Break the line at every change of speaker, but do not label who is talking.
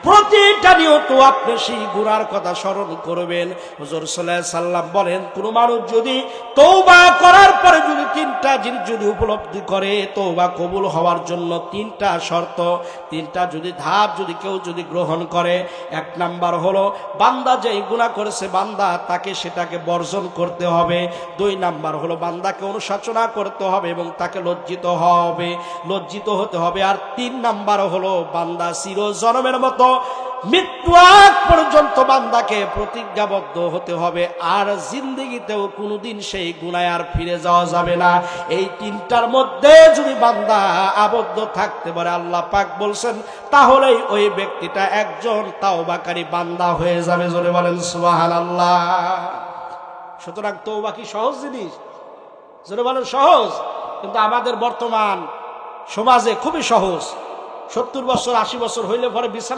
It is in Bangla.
প্রতিটা নিয়ত আপনি সেই গুনার কথা স্মরণ করবেন। হুজুর সাল্লাল্লাহু আলাইহি সাল্লাম বলেন, কোন মানুষ যদি তওবা করার পরে যদি তিনটা জিনিস যদি উপলব্ধি করে, তওবা কবুল হওয়ার জন্য তিনটা শর্ত, তিনটা যদি ধাপ যদি কেউ যদি গ্রহণ করে, এক নাম্বার হলো বান্দা যেই গুনাহ করেছে বান্দা তাকে সেটাকে বর্জন করতে হবে। দুই নাম্বার হলো বান্দাকে অনুশোচনা করতে হবে এবং তাকে লজ্জিত হতে হবে। আর তিন নাম্বার হলো বান্দা চিরজনমের মতো মৃত্যু আগ পর্যন্ত বান্দাকে প্রতিজ্ঞাবদ্ধ হতে হবে, আর জিন্দেগিতেও কোনোদিন সেই গুনায় আর ফিরে যাওয়া যাবে না। এই তিনটার মধ্যে যদি বান্দা আবদ্ধ থাকতে পারে, আল্লাহ পাক বলছেন, তাহলেই ওই ব্যক্তিটা একজন তাওবাকারী বান্দা হয়ে যাবে। জোরে বলেন সুবহানাল্লাহ। সুতরাং তওবা কি সহজ জিনিস? জোরে বলেন সহজ। কিন্তু আমাদের বর্তমান সমাজে খুবই সহজ। 70 বছর 80 বছর হইলে পরে বিছানায়